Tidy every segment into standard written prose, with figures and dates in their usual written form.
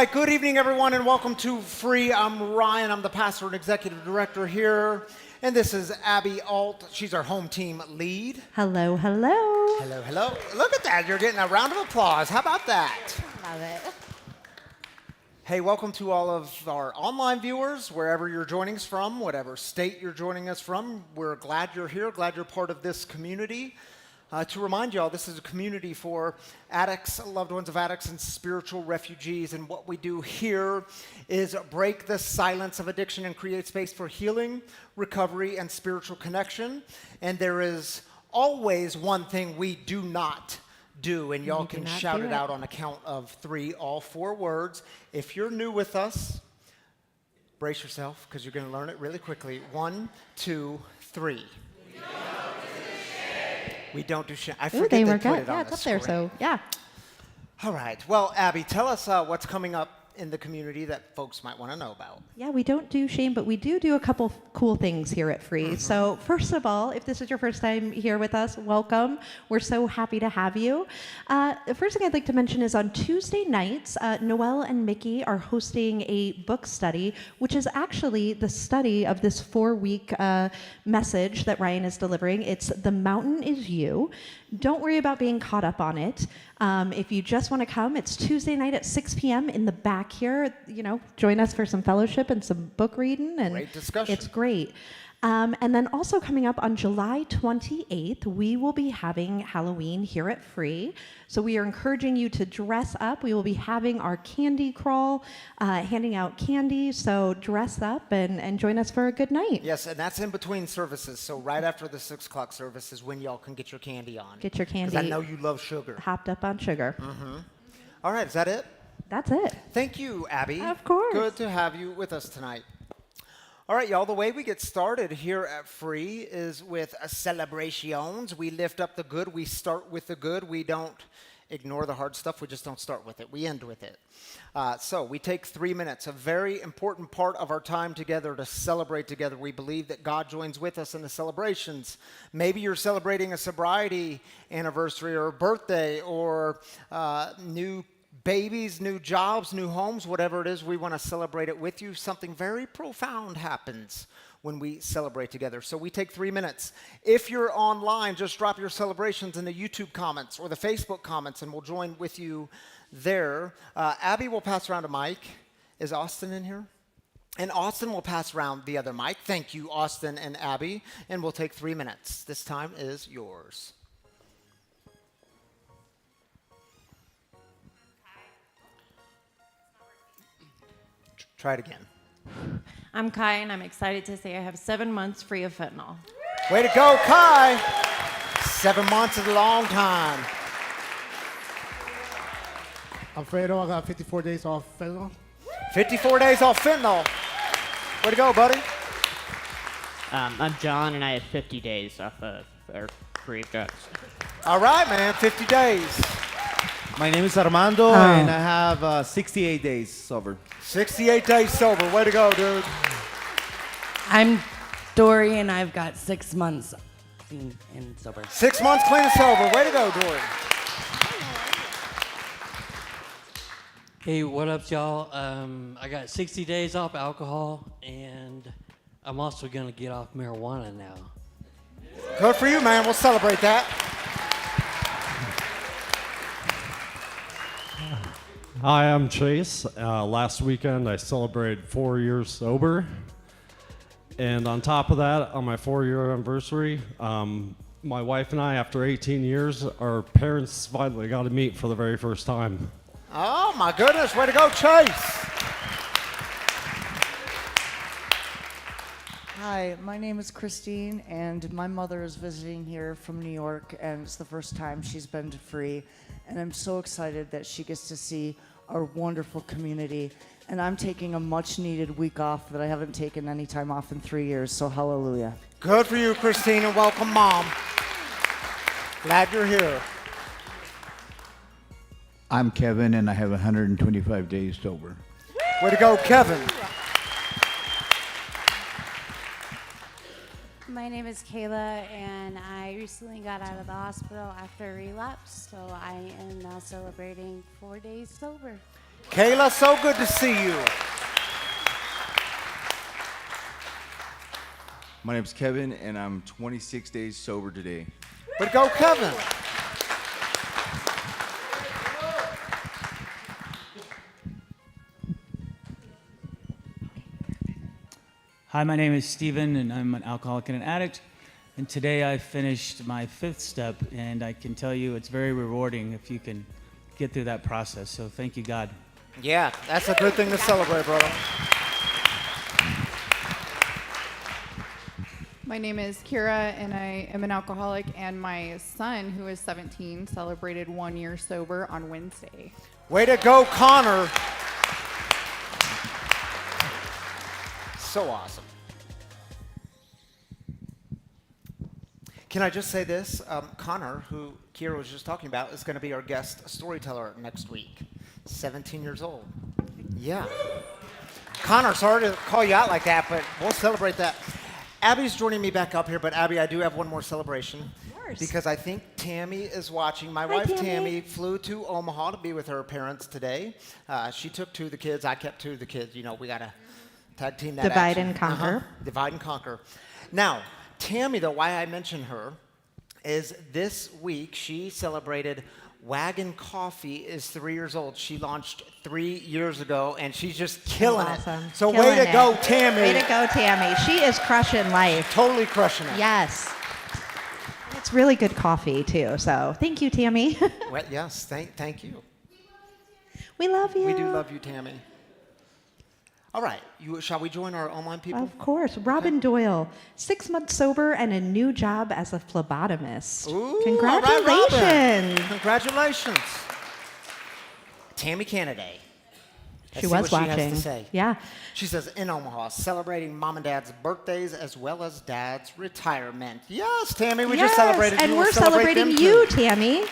right, good evening, everyone, and welcome to Free. I'm Ryan. I'm the pastor and executive director here. And this is Abby Alt. She's our home team lead. Hello, hello. Hello, hello. Look at that. You're getting a round of applause. How about that? Love it. Hey, welcome to all of our online viewers, wherever you're joining us from, whatever state you're joining us from. We're glad you're here, glad you're part of this community. To remind y'all, this is a community for addicts, loved ones of addicts, and spiritual refugees. And what we do here is break the silence of addiction and create space for healing, recovery, and spiritual connection. And there is always one thing we do not do, and y'all can shout it out on a count of 3, all 4 words. If you're new with us, brace yourself, because you're going to learn it really quickly. 1, 2, 3. We don't do shit. I forget they were to put good. it on Yeah, the it's up there, screen. so yeah. All right. Well, Abby, tell us what's coming up in the community that folks might want to know about. Yeah, we don't do shame, but we do a couple cool things here at Free. So first of all, if this is your first time here with us, welcome. We're so happy to have you. The first thing I'd like to mention is on Tuesday nights, Noelle and Mickey are hosting a book study, which is actually the study of this 4-week message that Ryan is delivering. It's The Mountain Is You. Don't worry about being caught up on it. If you just want to come, it's Tuesday night at 6 p.m. in the back here. You know, join us for some fellowship and some book reading. And great discussion. It's great. And then also coming up on July 28th, we will be having Halloween here at Free. So we are encouraging you to dress up. We will be having our candy crawl, handing out candy. So dress up and join us for a good night. Yes, and that's in between services. So right after the 6 o'clock service is when y'all can get your candy on. Get your candy. Because I know you love sugar. Hopped up on sugar. All right, is that it? That's it. Thank you, Abby. Of course. Good to have you with us tonight. All right, y'all, the way we get started here at Free is with celebrations. We lift up the good. We start with the good. We don't ignore the hard stuff. We just don't start with it. We end with it. So we take 3 minutes, a very important part of our time together to celebrate together. We believe that God joins with us in the celebrations. Maybe you're celebrating a sobriety anniversary or a birthday or new babies, new jobs, new homes, whatever it is, we want to celebrate it with you. Something very profound happens when we celebrate together. So we take 3 minutes. If you're online, just drop your celebrations in the YouTube comments or the Facebook comments, and we'll join with you there. Abby will pass around a mic. Is Austin in here? And Austin will pass around the other mic. Thank you, Austin and Abby. And we'll take 3 minutes. This time is yours. Try it again. I'm Kai, and I'm excited to say I have 7 months free of fentanyl. Way to go, Kai. 7 months is a long time. Alfredo, I got 54 days off fentanyl. 54 days off fentanyl. Way to go, buddy. I'm John, and I have 50 days off of free drugs. All right, man, 50 days. My name is Armando, and I have 68 days sober. 68 days sober. Way to go, dude. I'm Dory, and I've got 6 months clean and sober. 6 months clean and sober. Way to go, Dory. Hey, what up, y'all? I got 60 days off alcohol, and I'm also going to get off marijuana now. Good for you, man. We'll celebrate that. Hi, I'm Chase. Last weekend, I celebrated 4 years sober. And on top of that, on my 4-year anniversary, my wife and I, after 18 years, our parents finally got to meet for the very first time. Oh, my goodness. Way to go, Chase. Hi, my name is Christine, and my mother is visiting here from New York, and it's the first time she's been to Free. And I'm so excited that she gets to see our wonderful community. And I'm taking a much-needed week off that I haven't taken any time off in 3 years, so hallelujah. Good for you, Christine, and welcome, Mom. Glad you're here. I'm Kevin, and I have 125 days sober. Way to go, Kevin. My name is Kayla, and I recently got out of the hospital after a relapse, so I am now celebrating 4 days sober. Kayla, so good to see you. My name's Kevin, and I'm 26 days sober today. Way to go, Kevin. Hi, my name is Steven, and I'm an alcoholic and an addict. And today I finished my 5th step, and I can tell you it's very rewarding if you can get through that process. So thank you, God. Yeah, that's a good thing to celebrate, brother. My name is Kira, and I am an alcoholic, and my son, who is 17, celebrated 1 year sober on Wednesday. Way to go, Connor. So awesome. Can I just say this? Connor, who Kira was just talking about, is going to be our guest storyteller next week. 17 years old. Yeah. Connor, sorry to call you out like that, but we'll celebrate that. Abby's joining me back up here, but Abby, I do have one more celebration. Of course. Because I think Tammy is watching. My Hi, wife, Tammy. Tammy, flew to Omaha to be with her parents today. She took 2 of the kids. I kept 2 of the kids. You know, we got to tag team that Divide action. and conquer. Divide and conquer. Now, Tammy, though, why I mention her is this week she celebrated Wagon Coffee is 3 years old. She launched 3 years ago, and she's just killing Awesome. it. So Killing way to it. go, Tammy. Way to go, Tammy. She is crushing life. Totally crushing it. Yes. It's really good coffee, too. So thank you, Tammy. Well, yes, thank you. We love you. We do love you, Tammy. All right, shall we join our online people? Of course. Robin Doyle, 6 months sober and a new job as a phlebotomist. Ooh, Congratulations. all right, Robin. Congratulations. Tammy Kennedy. She was She has watching. to say. Yeah. She says, in Omaha, celebrating mom and dad's birthdays as well as dad's retirement. Yes, Tammy, we just celebrated and you. we're We'll celebrate celebrating them you, too. Tammy.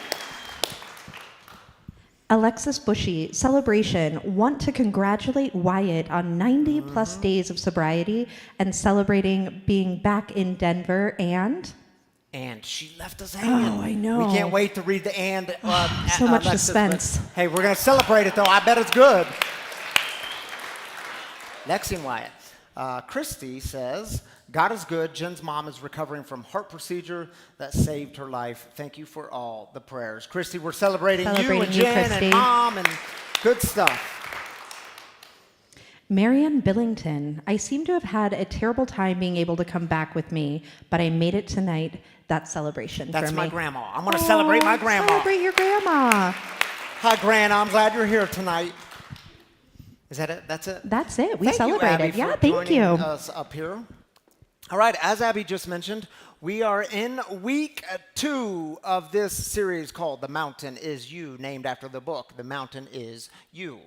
Alexis Bushy, celebration. Want to congratulate Wyatt on 90 plus days of sobriety and celebrating being back in Denver and... And she left us hanging. Oh, I know. We can't wait to read the and. So much Alexis, suspense. but, hey, we're going to celebrate it, though. I bet it's good. Lexi and Wyatt. Christy says, God is good. Jen's mom is recovering from heart procedure that saved her life. Thank you for all the prayers. Christy, we're celebrating you and Jen Christy. and mom and good stuff. Marian Billington, I seem to have had a terrible time being able to come back with me, but I made it tonight. That's celebration That's for me. my grandma. I'm going to celebrate my grandma. Celebrate your grandma. Hi, Gran. I'm glad you're here tonight. Is that it? That's it? That's it. We Thank celebrated. You, Abby, Yeah, for thank joining you. us up here. All right, as Abby just mentioned, we are in week 2 of this series called The Mountain Is You, named after the book, The Mountain Is You.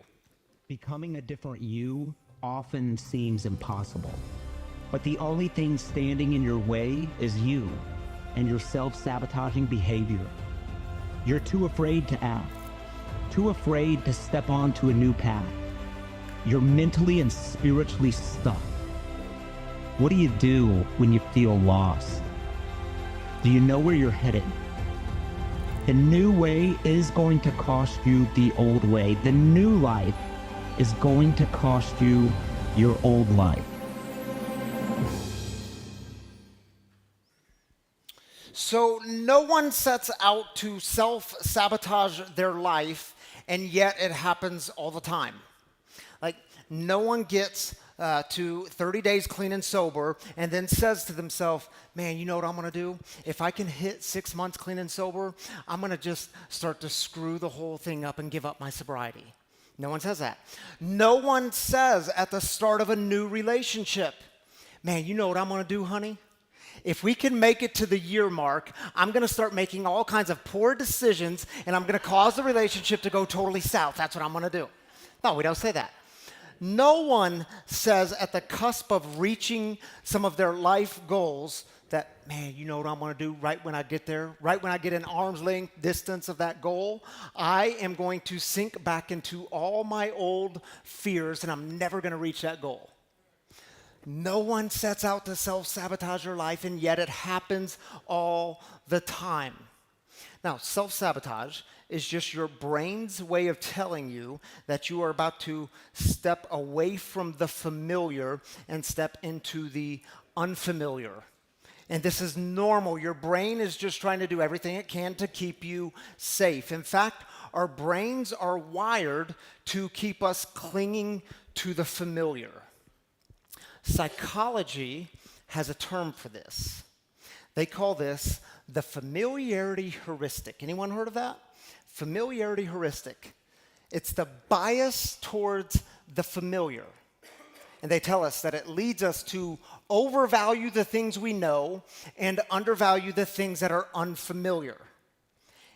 Becoming a different you often seems impossible. But the only thing standing in your way is you and your self-sabotaging behavior. You're too afraid to act, too afraid to step onto a new path. You're mentally and spiritually stuck. What do you do when you feel lost? Do you know where you're headed? The new way is going to cost you the old way. The new life is going to cost you your old life. So no one sets out to self-sabotage their life, and yet it happens all the time. Like, no one gets to 30 days clean and sober and then says to themselves, man, you know what I'm going to do? If I can hit 6 months clean and sober, I'm going to just start to screw the whole thing up and give up my sobriety. No one says that. No one says at the start of a new relationship, man, you know what I'm going to do, honey? If we can make it to the year mark, I'm going to start making all kinds of poor decisions, and I'm going to cause the relationship to go totally south. That's what I'm going to do. No, we don't say that. No one says at the cusp of reaching some of their life goals that, man, you know what I'm going to do right when I get there, right when I get an arm's length distance of that goal? I am going to sink back into all my old fears, and I'm never going to reach that goal. No one sets out to self-sabotage their life, and yet it happens all the time. Now, self-sabotage is just your brain's way of telling you that you are about to step away from the familiar and step into the unfamiliar. And this is normal. Your brain is just trying to do everything it can to keep you safe. In fact, our brains are wired to keep us clinging to the familiar. Psychology has a term for this. They call this the familiarity heuristic. Anyone heard of that? Familiarity heuristic. It's the bias towards the familiar. And they tell us that it leads us to overvalue the things we know and undervalue the things that are unfamiliar.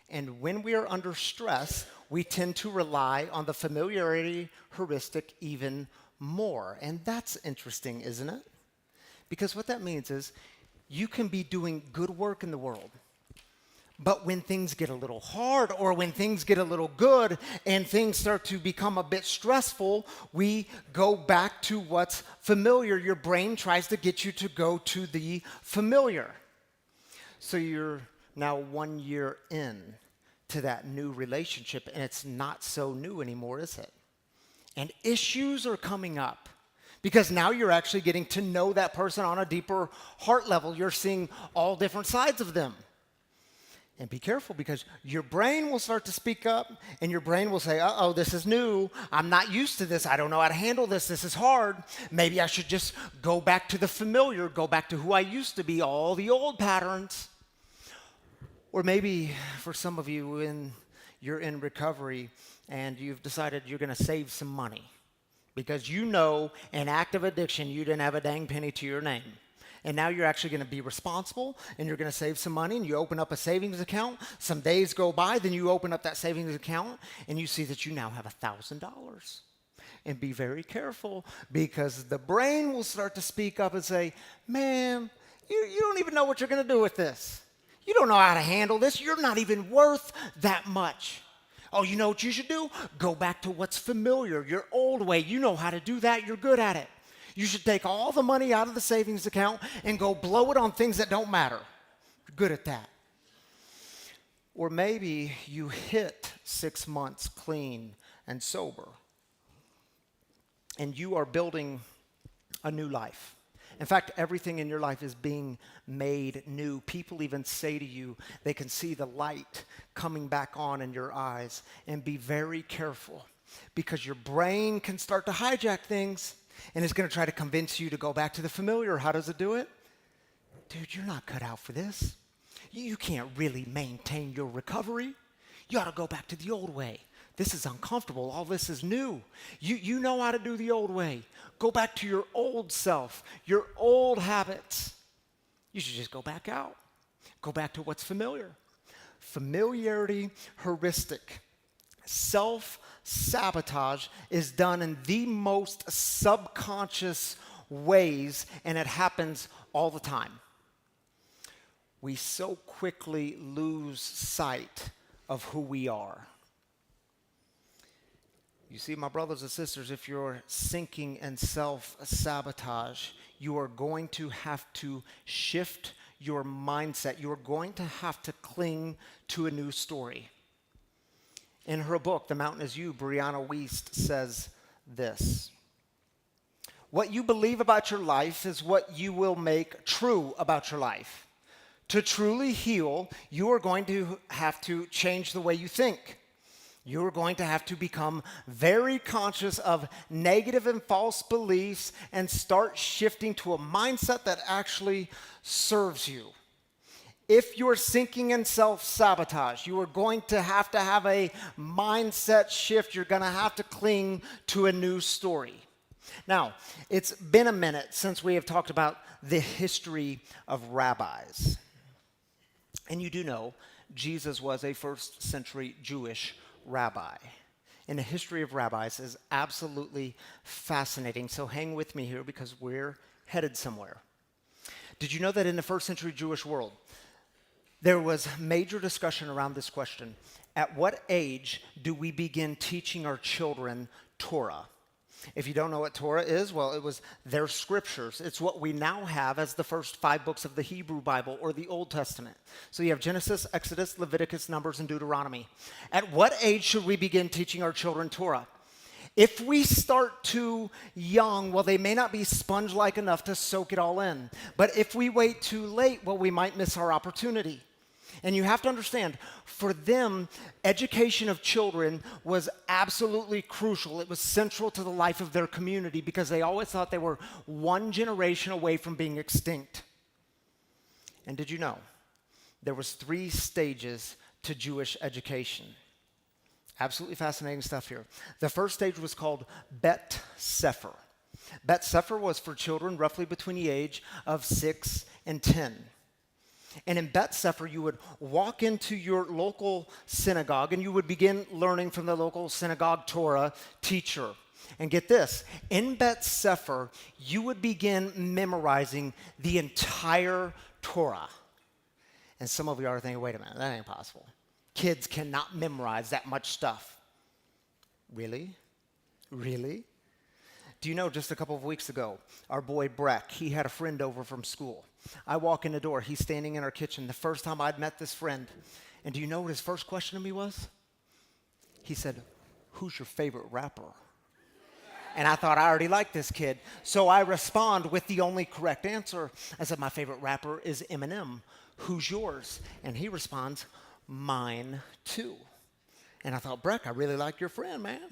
And when we are under stress, we tend to rely on the familiarity heuristic even more. And that's interesting, isn't it? Because what that means is you can be doing good work in the world, but when things get a little hard or when things get a little good and things start to become a bit stressful, we go back to what's familiar. Your brain tries to get you to go to the familiar. So you're now 1 year in to that new relationship, and it's not so new anymore, is it? And issues are coming up because now you're actually getting to know that person on a deeper heart level. You're seeing all different sides of them. And be careful, because your brain will start to speak up, and your brain will say, uh-oh, this is new. I'm not used to this. I don't know how to handle this. This is hard. Maybe I should just go back to the familiar, go back to who I used to be, all the old patterns. Or maybe for some of you, you're in recovery and you've decided you're going to save some money because you know in active addiction you didn't have a dang penny to your name. And now you're actually going to be responsible and you're going to save some money, and you open up a savings account. Some days go by, then you open up that savings account and you see that you now have $1,000. And be very careful, because the brain will start to speak up and say, man, you don't even know what you're going to do with this. You don't know how to handle this. You're not even worth that much. Oh, you know what you should do? Go back to what's familiar, your old way. You know how to do that. You're good at it. You should take all the money out of the savings account and go blow it on things that don't matter. You're good at that. Or maybe you hit 6 months clean and sober, and you are building a new life. In fact, everything in your life is being made new. People even say to you, they can see the light coming back on in your eyes. And be very careful, because your brain can start to hijack things, and it's going to try to convince you to go back to the familiar. How does it do it? Dude, you're not cut out for this. You can't really maintain your recovery. You ought to go back to the old way. This is uncomfortable. All this is new. You know how to do the old way. Go back to your old self, your old habits. You should just go back out. Go back to what's familiar. Familiarity heuristic. Self-sabotage is done in the most subconscious ways, and it happens all the time. We so quickly lose sight of who we are. You see, my brothers and sisters, if you're sinking in self-sabotage, you are going to have to shift your mindset. You are going to have to cling to a new story. In her book, The Mountain Is You, Brianna Wiest says this: what you believe about your life is what you will make true about your life. To truly heal, you are going to have to change the way you think. You're going to have to become very conscious of negative and false beliefs and start shifting to a mindset that actually serves you. If you're sinking in self-sabotage, you are going to have a mindset shift. You're going to have to cling to a new story. Now, it's been a minute since we have talked about the history of rabbis. And you do know Jesus was a first century Jewish rabbi. And the history of rabbis is absolutely fascinating. So hang with me here, because we're headed somewhere. Did you know that in the first century Jewish world, there was major discussion around this question: at what age do we begin teaching our children Torah? If you don't know what Torah is, well, it was their scriptures. It's what we now have as the first 5 books of the Hebrew Bible or the Old Testament. So you have Genesis, Exodus, Leviticus, Numbers, and Deuteronomy. At what age should we begin teaching our children Torah? If we start too young, well, they may not be sponge-like enough to soak it all in. But if we wait too late, well, we might miss our opportunity. And you have to understand, for them, education of children was absolutely crucial. It was central to the life of their community because they always thought they were one generation away from being extinct. And did you know there was 3 stages to Jewish education? Absolutely fascinating stuff here. The first stage was called Bet Sefer. Bet Sefer was for children roughly between the age of 6 and 10. And in Bet Sefer, you would walk into your local synagogue and you would begin learning from the local synagogue Torah teacher. And get this, in Bet Sefer, you would begin memorizing the entire Torah. And some of you are thinking, wait a minute, that ain't possible. Kids cannot memorize that much stuff. Really? Really? Do you know, just a couple of weeks ago, our boy Breck, he had a friend over from school. I walk in the door, he's standing in our kitchen, the first time I'd met this friend. And do you know what his first question to me was? He said, "Who's your favorite rapper?" And I thought I already liked this kid. So I respond with the only correct answer. I said, "My favorite rapper is Eminem. Who's yours?" And he responds, "Mine too." And I thought, Breck, I really like your friend, man.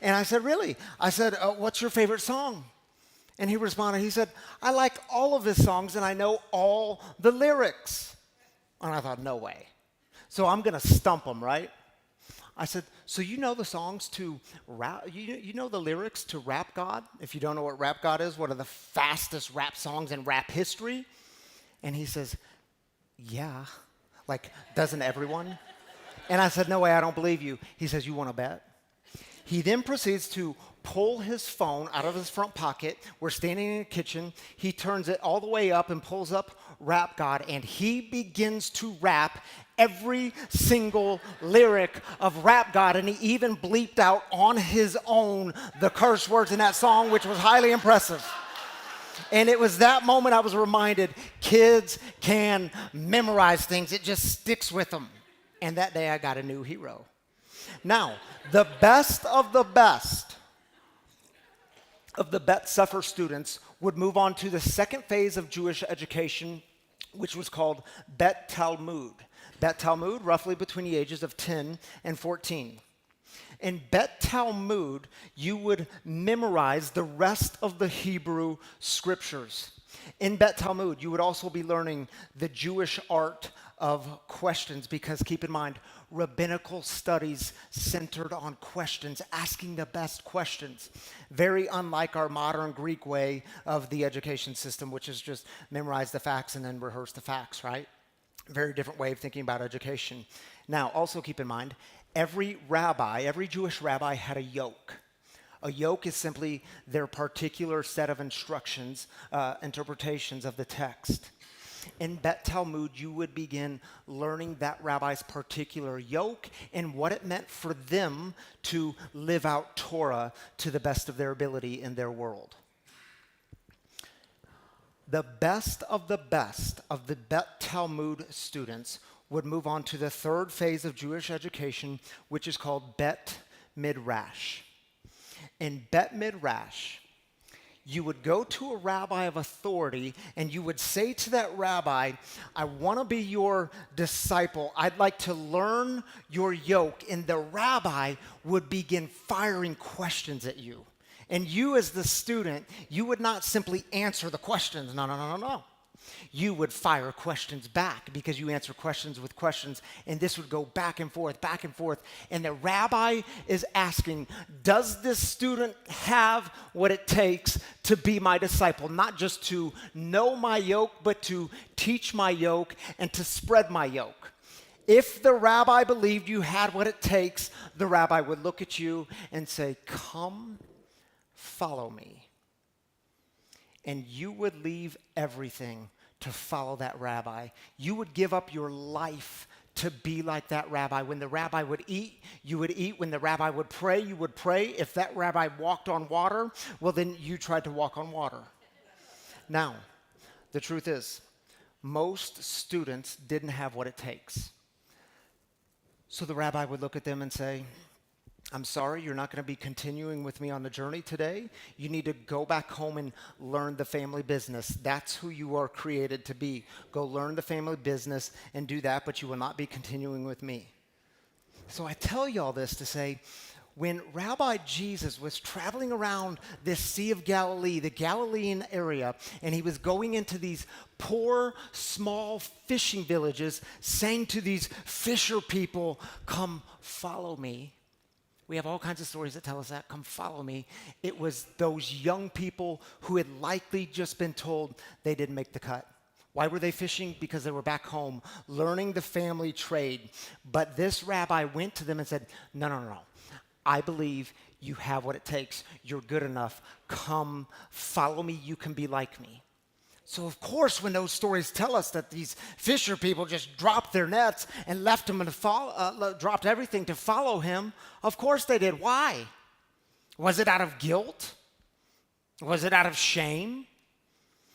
And I said, "Really?" I said, "What's your favorite song?" And he responded, he said, "I like all of his songs and I know all the lyrics." And I thought, no way. So I'm going to stump him, right? I said, "So you know the songs to rap, you know the lyrics to Rap God? If you don't know what Rap God is, one of the fastest rap songs in rap history?" And he says, "Yeah, like, doesn't everyone?" And I said, "No way, I don't believe you." He says, "You want to bet?" He then proceeds to pull his phone out of his front pocket. We're standing in the kitchen. He turns it all the way up and pulls up Rap God, and he begins to rap every single lyric of Rap God, and he even bleeped out on his own the curse words in that song, which was highly impressive. And it was that moment I was reminded, kids can memorize things. It just sticks with them. And that day I got a new hero. Now, the best of the Bet Sefer students would move on to the second phase of Jewish education, which was called Bet Talmud. Bet Talmud, roughly between the ages of 10 and 14. In Bet Talmud, you would memorize the rest of the Hebrew scriptures. In Bet Talmud, you would also be learning the Jewish art of questions, because keep in mind, rabbinical studies centered on questions, asking the best questions. Very unlike our modern Greek way of the education system, which is just memorize the facts and then rehearse the facts, right? Very different way of thinking about education. Now, also keep in mind, every Jewish rabbi had a yoke. A yoke is simply their particular set of instructions, interpretations of the text. In Bet Talmud, you would begin learning that rabbi's particular yoke and what it meant for them to live out Torah to the best of their ability in their world. The best of the Bet Talmud students would move on to the third phase of Jewish education, which is called Bet Midrash. In Bet Midrash, you would go to a rabbi of authority and you would say to that rabbi, "I want to be your disciple. I'd like to learn your yoke." And the rabbi would begin firing questions at you. And you as the student, you would not simply answer the questions. No. You would fire questions back because you answer questions with questions, and this would go back and forth. And the rabbi is asking, does this student have what it takes to be my disciple? Not just to know my yoke, but to teach my yoke and to spread my yoke. If the rabbi believed you had what it takes, the rabbi would look at you and say, "Come, follow me." And you would leave everything to follow that rabbi. You would give up your life to be like that rabbi. When the rabbi would eat, you would eat. When the rabbi would pray, you would pray. If that rabbi walked on water, well, then you tried to walk on water. Now, the truth is, most students didn't have what it takes. So the rabbi would look at them and say, I'm sorry, you're not going to be continuing with me on the journey today. You need to go back home and learn the family business. That's who you are created to be. Go learn the family business and do that, but you will not be continuing with me. So I tell you all this to say, when Rabbi Jesus was traveling around this Sea of Galilee, the Galilean area, and he was going into these poor, small fishing villages, saying to these fisher people, come follow me. We have all kinds of stories that tell us that. Come follow me. It was those young people who had likely just been told they didn't make the cut. Why were they fishing? Because they were back home learning the family trade. But this rabbi went to them and said, no. I believe you have what it takes. You're good enough. Come follow me. You can be like me. So, of course, when those stories tell us that these fisher people just dropped their nets and left him and dropped everything to follow him, of course they did. Why? Was it out of guilt? Was it out of shame?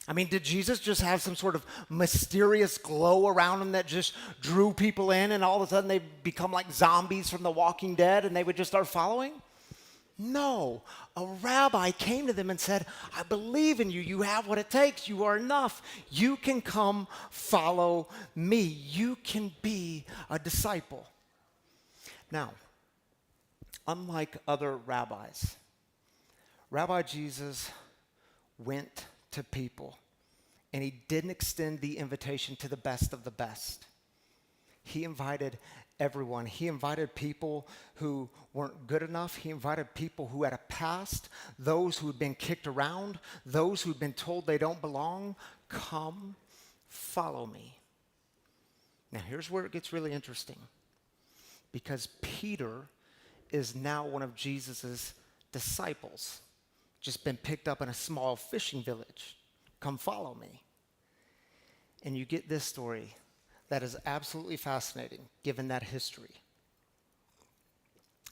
I mean, did Jesus just have some sort of mysterious glow around him that just drew people in and all of a sudden they become like zombies from The Walking Dead and they would just start following? No, a rabbi came to them and said, I believe in you. You have what it takes. You are enough. You can come follow me. You can be a disciple. Now, unlike other rabbis, Rabbi Jesus went to people and he didn't extend the invitation to the best of the best. He invited everyone. He invited people who weren't good enough. He invited people who had a past, those who had been kicked around, those who had been told they don't belong. Come, follow me. Now, here's where it gets really interesting, because Peter is now one of Jesus's disciples, just been picked up in a small fishing village. Come, follow me. And you get this story that is absolutely fascinating, given that history.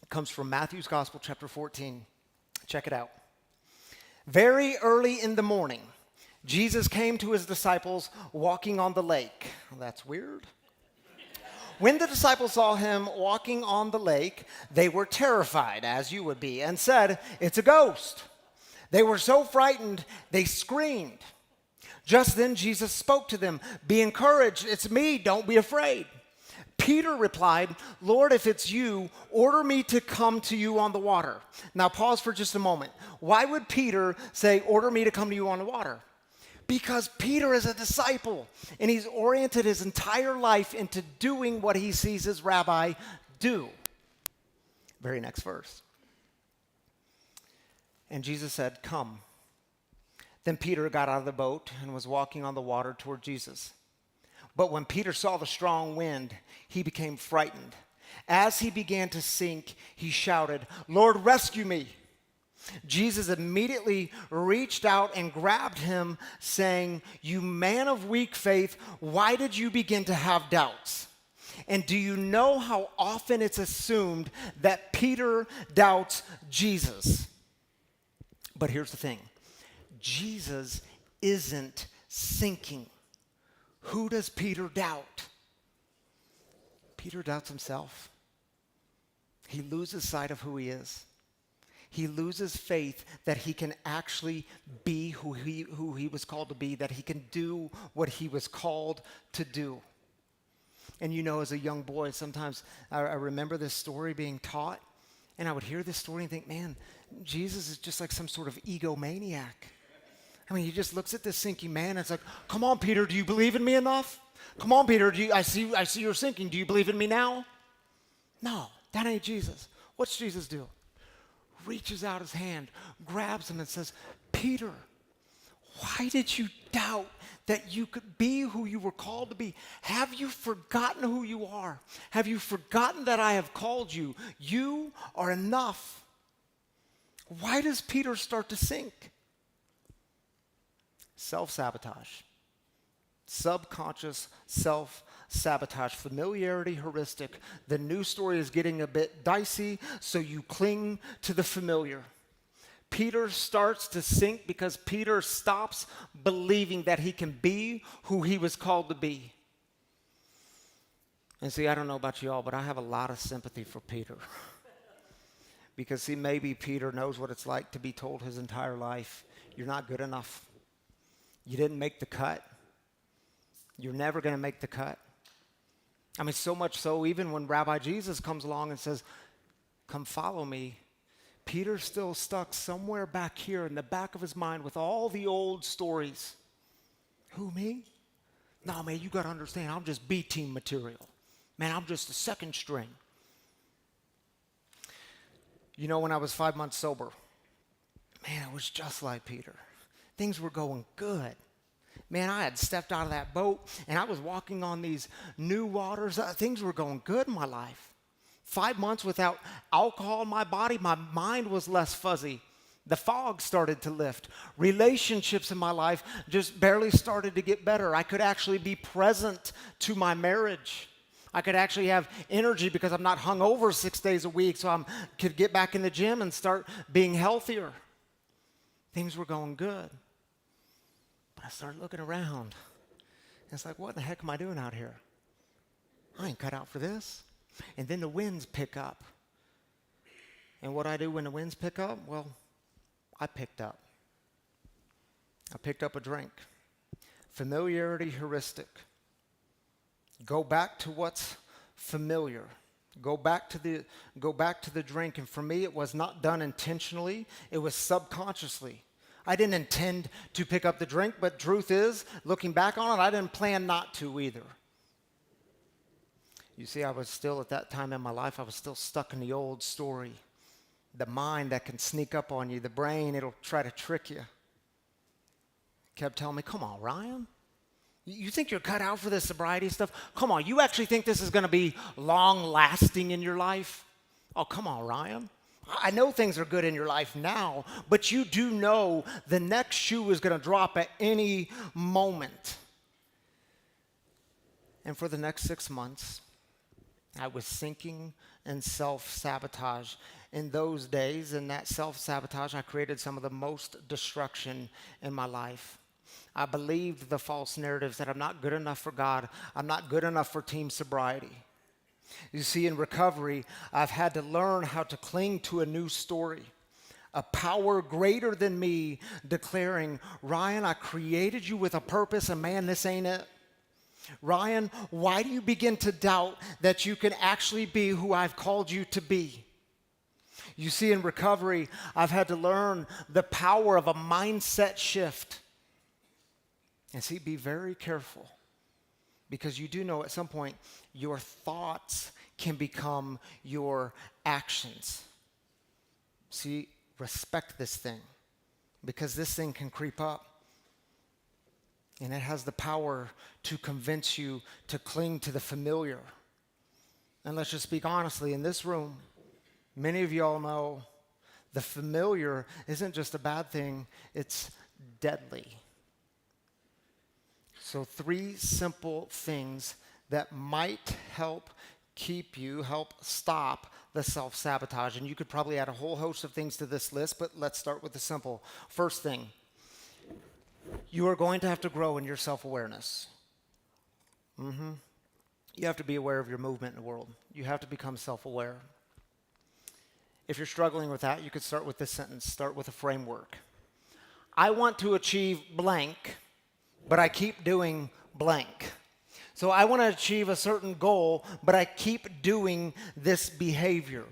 It comes from Matthew's Gospel, chapter 14. Check it out. Very early in the morning, Jesus came to his disciples walking on the lake. Well, that's weird. When the disciples saw him walking on the lake, they were terrified, as you would be, and said, it's a ghost. They were so frightened, they screamed. Just then Jesus spoke to them, be encouraged, it's me, don't be afraid. Peter replied, Lord, if it's you, order me to come to you on the water. Now pause for just a moment. Why would Peter say, order me to come to you on the water? Because Peter is a disciple, and he's oriented his entire life into doing what he sees his rabbi do. Very next verse. And Jesus said, come. Then Peter got out of the boat and was walking on the water toward Jesus. But when Peter saw the strong wind, he became frightened. As he began to sink, he shouted, Lord, rescue me. Jesus immediately reached out and grabbed him, saying, you man of weak faith, why did you begin to have doubts? And do you know how often it's assumed that Peter doubts Jesus? But here's the thing. Jesus isn't sinking. Who does Peter doubt? Peter doubts himself. He loses sight of who he is. He loses faith that he can actually be who he was called to be, that he can do what he was called to do. And you know, as a young boy, sometimes I remember this story being taught, and I would hear this story and think, man, Jesus is just like some sort of egomaniac. I mean, he just looks at this sinking man and it's like, come on, Peter, do you believe in me enough? Come on, Peter, I see you're sinking. Do you believe in me now? No, that ain't Jesus. What's Jesus do? Reaches out his hand, grabs him and says, Peter, why did you doubt that you could be who you were called to be? Have you forgotten who you are? Have you forgotten that I have called you? You are enough. Why does Peter start to sink? Self-sabotage. Subconscious self-sabotage, familiarity, heuristic. The new story is getting a bit dicey, so you cling to the familiar. Peter starts to sink because Peter stops believing that he can be who he was called to be. And see, I don't know about y'all, but I have a lot of sympathy for Peter. Because see, maybe Peter knows what it's like to be told his entire life, you're not good enough. You didn't make the cut. You're never going to make the cut. I mean, so much so, even when Rabbi Jesus comes along and says, come follow me, Peter's still stuck somewhere back here in the back of his mind with all the old stories. Who, me? No, man, you got to understand, I'm just B-team material. Man, I'm just the second string. You know, when I was 5 months sober, man, it was just like Peter. Things were going good. Man, I had stepped out of that boat, and I was walking on these new waters. Things were going good in my life. 5 months without alcohol in my body, my mind was less fuzzy. The fog started to lift. Relationships in my life just barely started to get better. I could actually be present to my marriage. I could actually have energy because I'm not hungover 6 days a week, so I could get back in the gym and start being healthier. Things were going good. But I started looking around. And it's like, what the heck am I doing out here? I ain't cut out for this. And then the winds pick up. And what I do when the winds pick up? Well, I picked up. I picked up a drink. Familiarity, heuristic. Go back to what's familiar. Go back to the drink. And for me, it was not done intentionally. It was subconsciously. I didn't intend to pick up the drink, but truth is, looking back on it, I didn't plan not to either. You see, I was still at that time in my life, I was still stuck in the old story. The mind that can sneak up on you, the brain, it'll try to trick you. Kept telling me, come on, Ryan. You think you're cut out for this sobriety stuff? Come on, you actually think this is going to be long-lasting in your life? Oh, come on, Ryan. I know things are good in your life now, but you do know the next shoe is going to drop at any moment. And for the next 6 months, I was sinking in self-sabotage. In those days, in that self-sabotage, I created some of the most destruction in my life. I believed the false narratives that I'm not good enough for God. I'm not good enough for team sobriety. You see, in recovery, I've had to learn how to cling to a new story. A power greater than me declaring, Ryan, I created you with a purpose, and man, this ain't it. Ryan, why do you begin to doubt that you can actually be who I've called you to be? You see, in recovery, I've had to learn the power of a mindset shift. And see, be very careful, because you do know at some point your thoughts can become your actions. See, respect this thing, because this thing can creep up. And it has the power to convince you to cling to the familiar. And let's just speak honestly, in this room, many of y'all know the familiar isn't just a bad thing, it's deadly. So 3 simple things that might help stop the self-sabotage. And you could probably add a whole host of things to this list, but let's start with the simple. First thing, you are going to have to grow in your self-awareness. You have to be aware of your movement in the world. You have to become self-aware. If you're struggling with that, you could start with this sentence, start with a framework. I want to achieve blank, but I keep doing blank. So I want to achieve a certain goal, but I keep doing this behavior.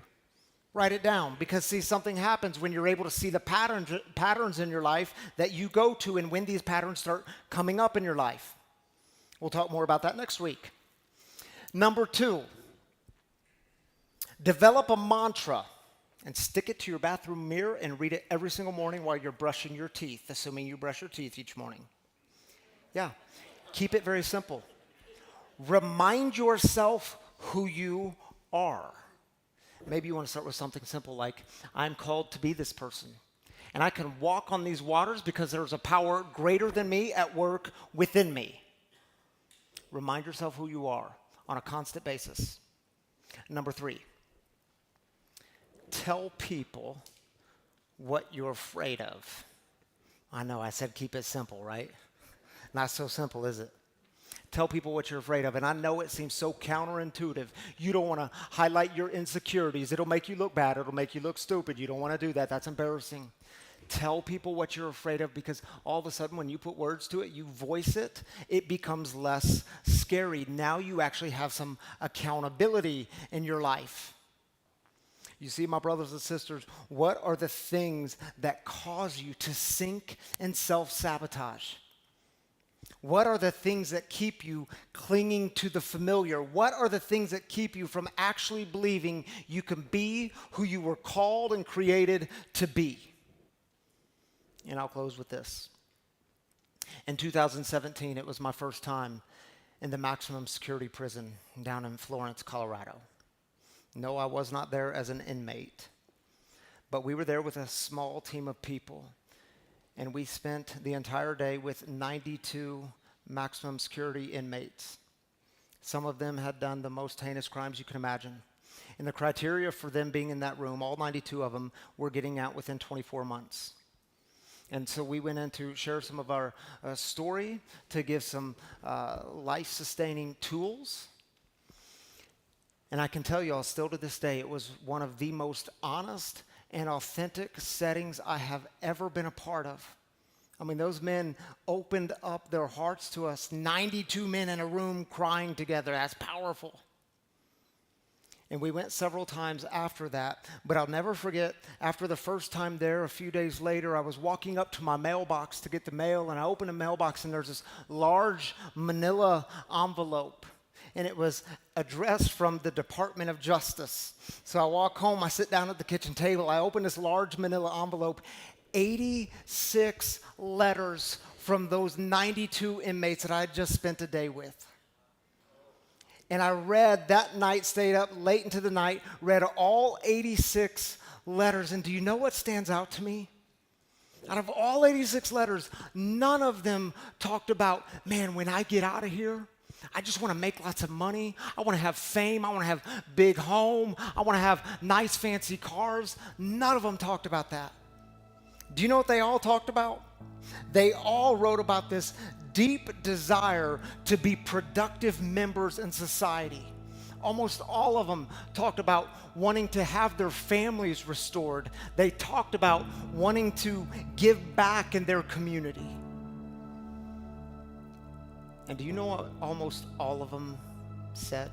Write it down, because see, something happens when you're able to see the patterns in your life that you go to, and when these patterns start coming up in your life. We'll talk more about that next week. Number 2, develop a mantra and stick it to your bathroom mirror and read it every single morning while you're brushing your teeth, assuming you brush your teeth each morning. Yeah, keep it very simple. Remind yourself who you are. Maybe you want to start with something simple like, I'm called to be this person. And I can walk on these waters because there's a power greater than me at work within me. Remind yourself who you are on a constant basis. Number 3, tell people what you're afraid of. I know I said keep it simple, right? Not so simple, is it? Tell people what you're afraid of. And I know it seems so counterintuitive. You don't want to highlight your insecurities. It'll make you look bad. It'll make you look stupid. You don't want to do that. That's embarrassing. Tell people what you're afraid of, because all of a sudden when you put words to it, you voice it, it becomes less scary. Now you actually have some accountability in your life. You see, my brothers and sisters, what are the things that cause you to sink in self-sabotage? What are the things that keep you clinging to the familiar? What are the things that keep you from actually believing you can be who you were called and created to be? And I'll close with this. In 2017, it was my first time in the maximum security prison down in Florence, Colorado. No, I was not there as an inmate, but we were there with a small team of people, and we spent the entire day with 92 maximum security inmates. Some of them had done the most heinous crimes you can imagine. And the criteria for them being in that room, all 92 of them, were getting out within 24 months. And so we went in to share some of our story, to give some life-sustaining tools. And I can tell you all, still to this day, it was one of the most honest and authentic settings I have ever been a part of. I mean, those men opened up their hearts to us. 92 men in a room crying together. That's powerful. And we went several times after that. But I'll never forget, after the first time there, a few days later, I was walking up to my mailbox to get the mail, and I opened the mailbox, and there's this large manila envelope. And it was addressed from the Department of Justice. So I walk home, I sit down at the kitchen table, I open this large manila envelope, 86 letters from those 92 inmates that I had just spent a day with. And I read that night, stayed up late into the night, read all 86 letters. And do you know what stands out to me? Out of all 86 letters, none of them talked about, man, when I get out of here, I just want to make lots of money. I want to have fame. I want to have big home. I want to have nice fancy cars. None of them talked about that. Do you know what they all talked about? They all wrote about this deep desire to be productive members in society. Almost all of them talked about wanting to have their families restored. They talked about wanting to give back in their community. And do you know what almost all of them said?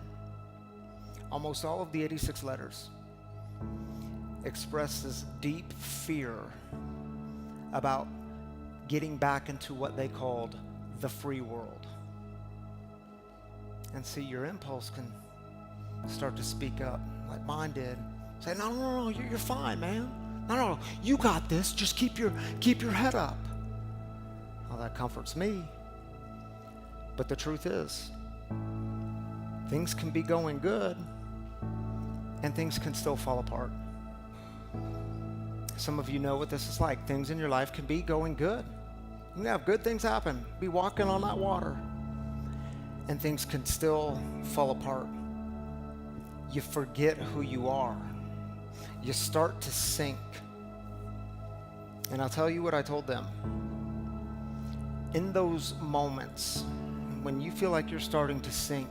Almost all of the 86 letters expressed this deep fear about getting back into what they called the free world. And see, your impulse can start to speak up like mine did. Say, no, you're fine, man. No, you got this. Just keep your head up. Well, that comforts me. But the truth is, things can be going good and things can still fall apart. Some of you know what this is like. Things in your life can be going good. You can have good things happen. Be walking on that water. And things can still fall apart. You forget who you are. You start to sink. And I'll tell you what I told them. In those moments when you feel like you're starting to sink,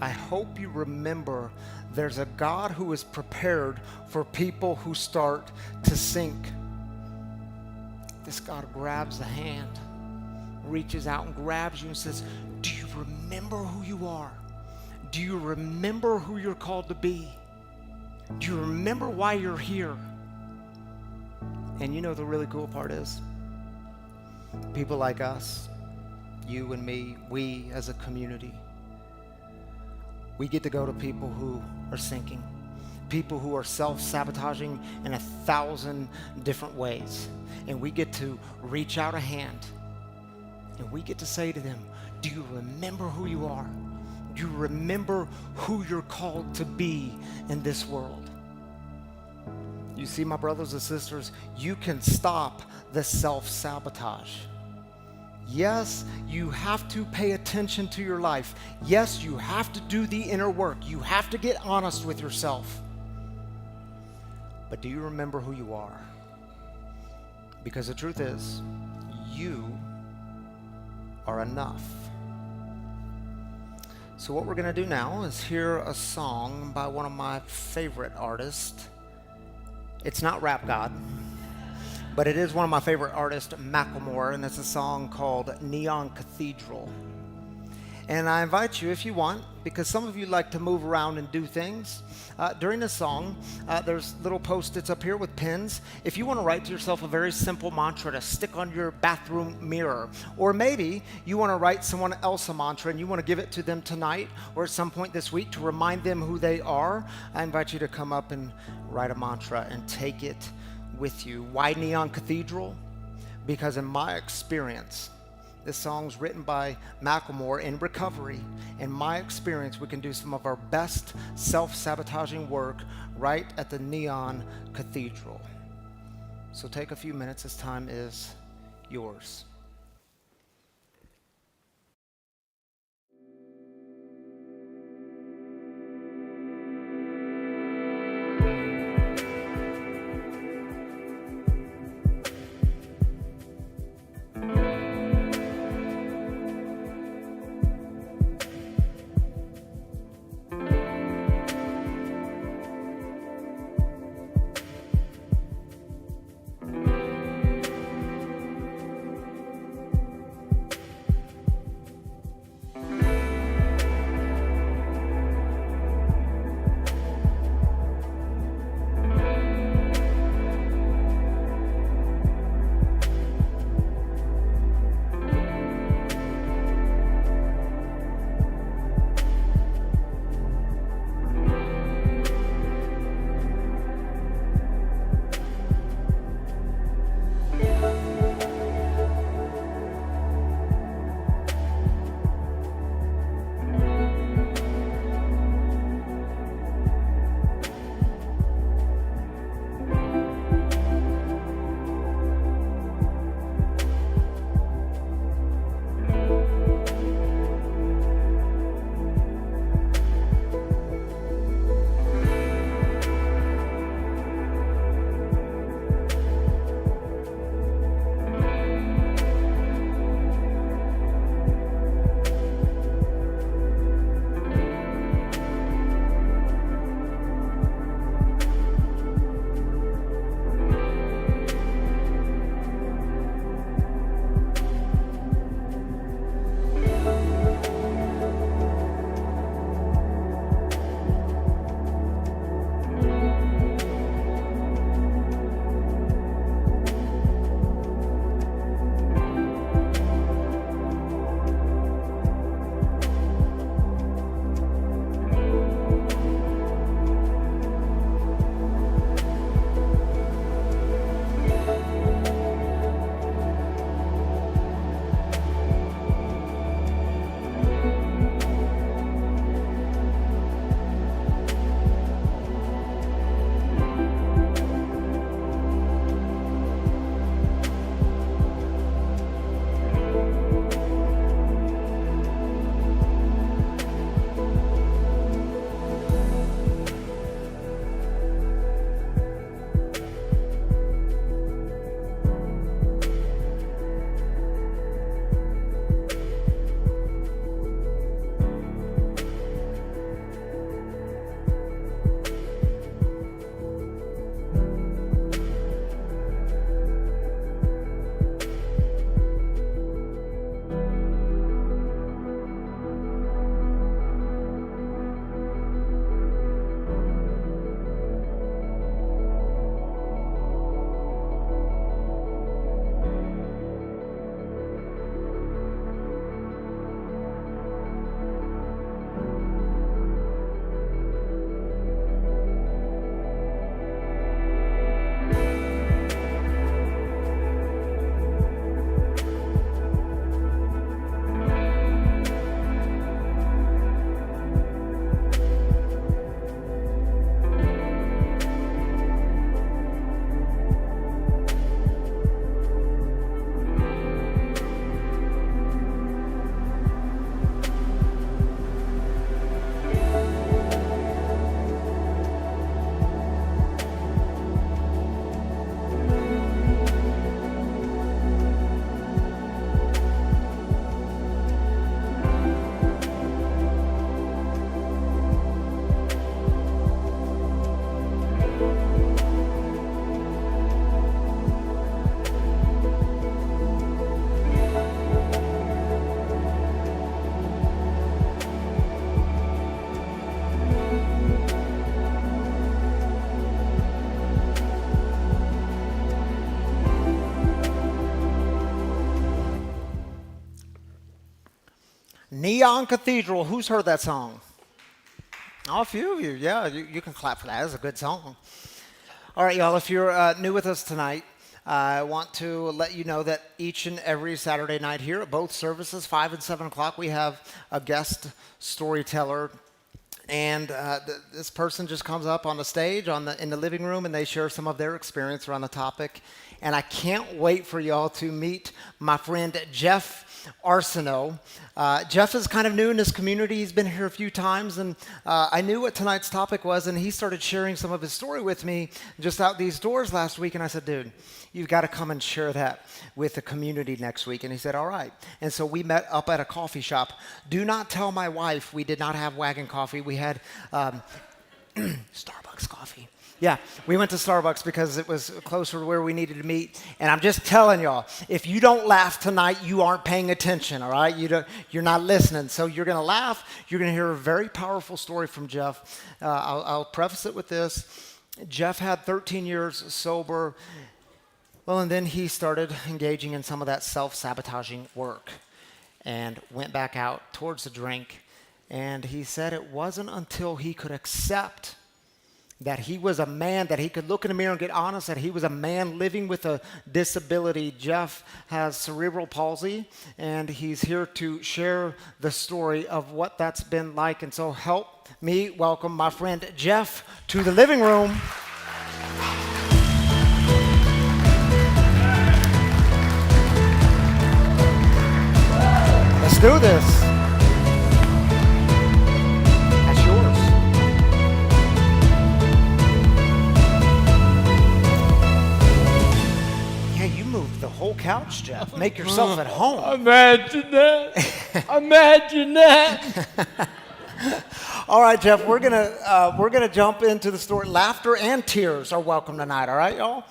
I hope you remember there's a God who is prepared for people who start to sink. This God grabs the hand, reaches out and grabs you and says, do you remember who you are? Do you remember who you're called to be? Do you remember why you're here? And you know the really cool part is, people like us, you and me, we as a community, we get to go to people who are sinking, people who are self-sabotaging in 1,000 different ways. And we get to reach out a hand and we get to say to them, do you remember who you are? Do you remember who you're called to be in this world? You see, my brothers and sisters, you can stop the self-sabotage. Yes, you have to pay attention to your life. Yes, you have to do the inner work. You have to get honest with yourself. But do you remember who you are? Because the truth is, you are enough. So what we're going to do now is hear a song by one of my favorite artists. It's not Rap God, but it is one of my favorite artists, Macklemore, and it's a song called Neon Cathedral. And I invite you, if you want, because some of you like to move around and do things, during the song, there's little post-its up here with pens. If you want to write to yourself a very simple mantra to stick on your bathroom mirror, or maybe you want to write someone else a mantra and you want to give it to them tonight or at some point this week to remind them who they are, I invite you to come up and write a mantra and take it with you. Why Neon Cathedral? Because in my experience, this song's written by Macklemore in recovery. In my experience, we can do some of our best self-sabotaging work right at the Neon Cathedral. So take a few minutes. This time is yours. Neon Cathedral. Who's heard that song? Oh, a few of you. Yeah, you can clap for that. It's a good song. All right, y'all, if you're new with us tonight, I want to let you know that each and every Saturday night here at both services, 5 and 7 o'clock, we have a guest storyteller. And this person just comes up on the stage in the living room, and they share some of their experience around the topic. And I can't wait for y'all to meet my friend Jeff Arsenault. Jeff is kind of new in this community. He's been here a few times, and I knew what tonight's topic was, and he started sharing some of his story with me just out these doors last week. And I said, dude, you've got to come and share that with the community next week. And he said, all right. And so we met up at a coffee shop. Do not tell my wife we did not have wagon coffee. We had Starbucks coffee. Yeah, we went to Starbucks because it was closer to where we needed to meet. And I'm just telling y'all, if you don't laugh tonight, you aren't paying attention, all right? You're not listening. So you're going to laugh. You're going to hear a very powerful story from Jeff. I'll preface it with this. Jeff had 13 years sober. Well, and then he started engaging in some of that self-sabotaging work and went back out towards the drink. And he said it wasn't until he could accept that he was a man, that he could look in the mirror and get honest, that he was a man living with a disability. Jeff has cerebral palsy, and he's here to share the story of what that's been like. And so help me welcome my friend Jeff to the living room. Let's do this. That's yours. Yeah, you moved the whole couch, Jeff. Make yourself at home. Imagine that. Imagine that. All right, Jeff, we're gonna jump into the story. Laughter and tears are welcome tonight, all right, y'all?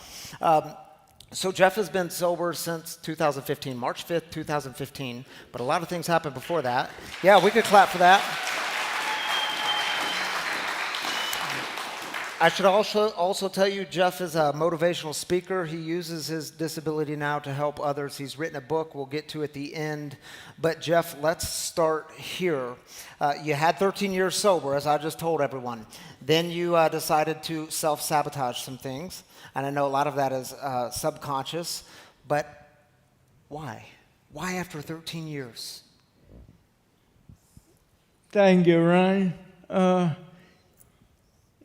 So Jeff has been sober since 2015, March 5th, 2015, but a lot of things happened before that. Yeah, we could clap for that. I should also tell you, Jeff is a motivational speaker. He uses his disability now to help others. He's written a book we'll get to at the end. But Jeff, let's start here. You had 13 years sober, as I just told everyone. Then you decided to self-sabotage some things. And I know a lot of that is subconscious. But why? Why after 13 years? Thank you, Ryan.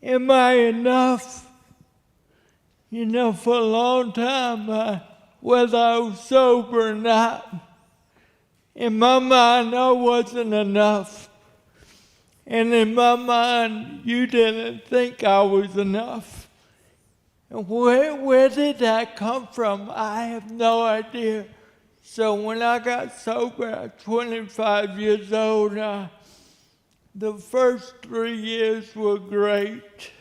Am I enough? You know, for a long time, whether I was sober or not, in my mind, I wasn't enough. And in my mind, you didn't think I was enough. And where did that come from? I have no idea. So when I got sober at 25 years old, the first 3 years were great.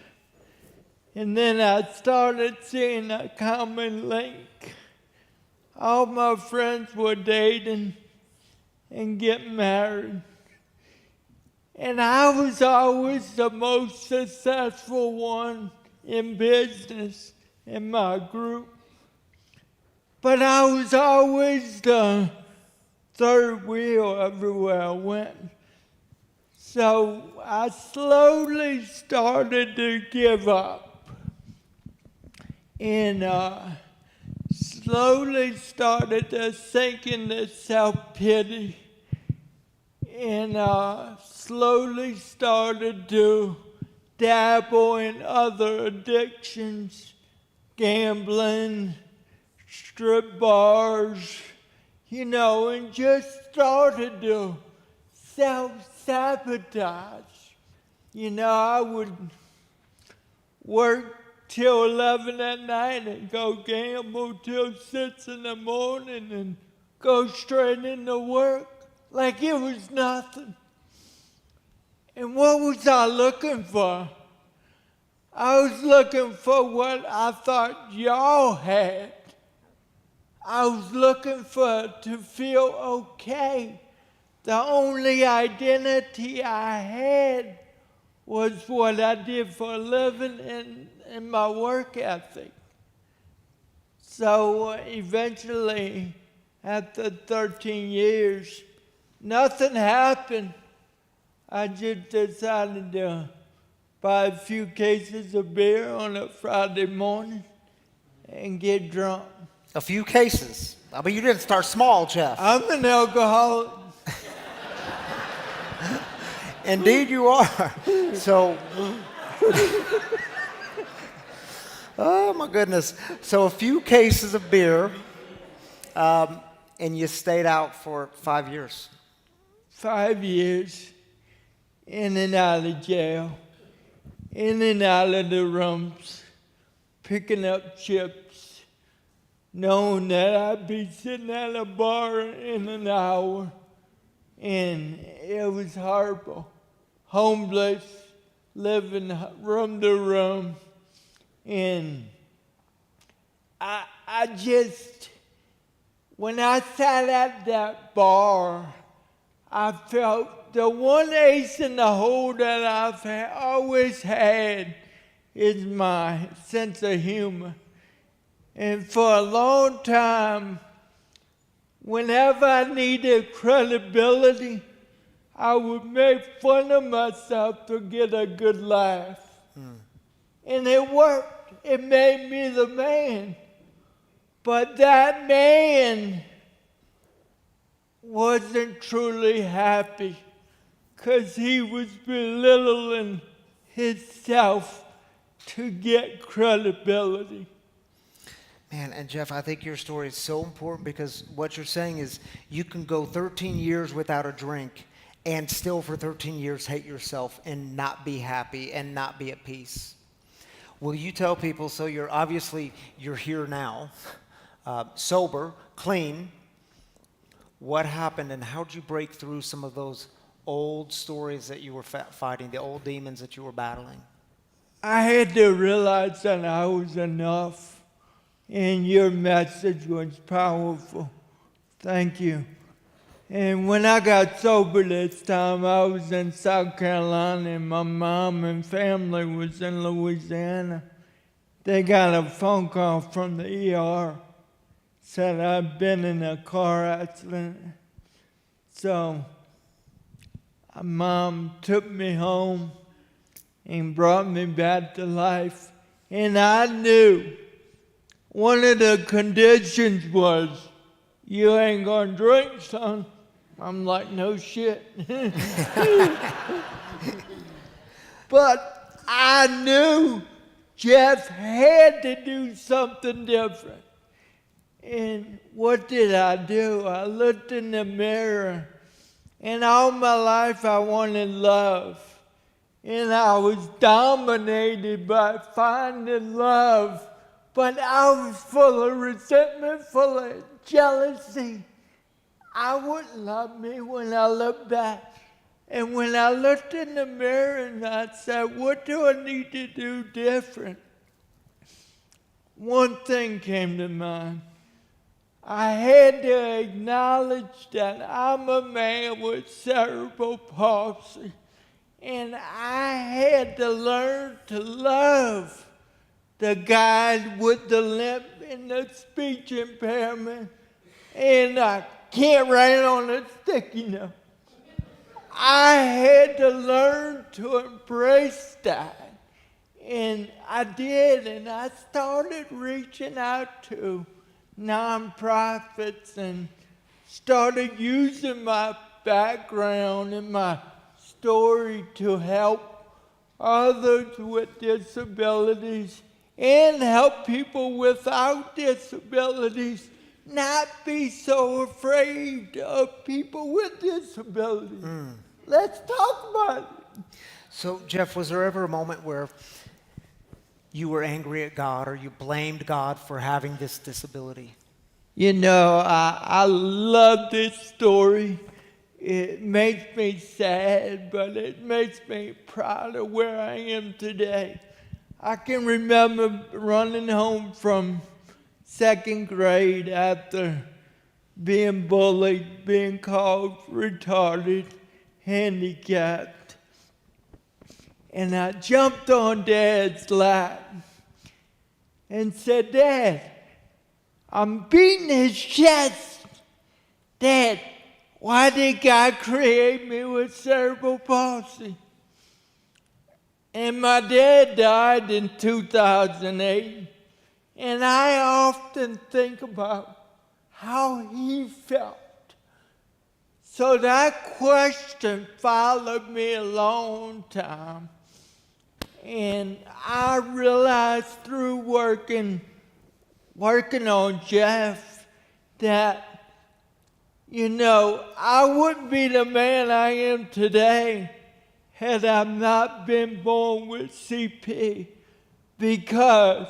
And then I started seeing a common link. All my friends were dating and getting married. And I was always the most successful one in business in my group. But I was always the third wheel everywhere I went. So I slowly started to give up and slowly started to sink into self-pity and slowly started to dabble in other addictions, gambling, strip bars, you know, and just started to self-sabotage. You know, I would work till 11 at night and go gamble till 6 in the morning and go straight into work like it was nothing. And what was I looking for? I was looking for what I thought y'all had. I was looking to feel okay. The only identity I had was what I did for a living and my work ethic. So eventually, after 13 years, nothing happened. I just decided to buy a few cases of beer on a Friday morning and get drunk. A few cases. I mean, you didn't start small, Jeff. I'm an alcoholic. Indeed, you are. So, oh my goodness. So, a few cases of beer, and you stayed out for 5 years. 5 years, in and out of jail, in and out of the rooms, picking up chips, knowing that I'd be sitting at a bar in an hour, and it was horrible. Homeless, living room to room, and I just, when I sat at that bar, I felt the one ace in the hole that I've always had is my sense of humor. And for a long time, whenever I needed credibility, I would make fun of myself to get a good laugh. And it worked. It made me the man. But that man wasn't truly happy because he was belittling himself to get credibility. Man, and Jeff, I think your story is so important because what you're saying is you can go 13 years without a drink and still for 13 years hate yourself and not be happy and not be at peace. Will you tell people, so you're here now, sober, clean, what happened and how did you break through some of those old stories that you were fighting, the old demons that you were battling? I had to realize that I was enough, and your message was powerful. Thank you. And when I got sober this time, I was in South Carolina, and my mom and family was in Louisiana. They got a phone call from the ER, said I'd been in a car accident. So, my mom took me home and brought me back to life. And I knew one of the conditions was, you ain't gonna drink, son. I'm like, no shit. But I knew Jeff had to do something different. And what did I do? I looked in the mirror, and all my life I wanted love. And I was dominated by finding love, but I was full of resentment, full of jealousy. I wouldn't love me when I look back. And when I looked in the mirror and I said, what do I need to do different? One thing came to mind. I had to acknowledge that I'm a man with cerebral palsy. And I had to learn to love the guy with the limp and the speech impairment. And I can't write on a sticky note. I had to learn to embrace that. And I did, and I started reaching out to nonprofits and started using my background and my story to help others with disabilities and help people without disabilities not be so afraid of people with disabilities. Let's talk about it. So, Jeff, was there ever a moment where you were angry at God or you blamed God for having this disability? You know, I love this story. It makes me sad, but it makes me proud of where I am today. I can remember running home from second grade after being bullied, being called retarded, handicapped. And I jumped on Dad's lap and said, Dad, I'm beating his chest. Dad, why did God create me with cerebral palsy? And my dad died in 2008. And I often think about how he felt. So that question followed me a long time. And I realized through working on Jeff that, I wouldn't be the man I am today had I not been born with CP, because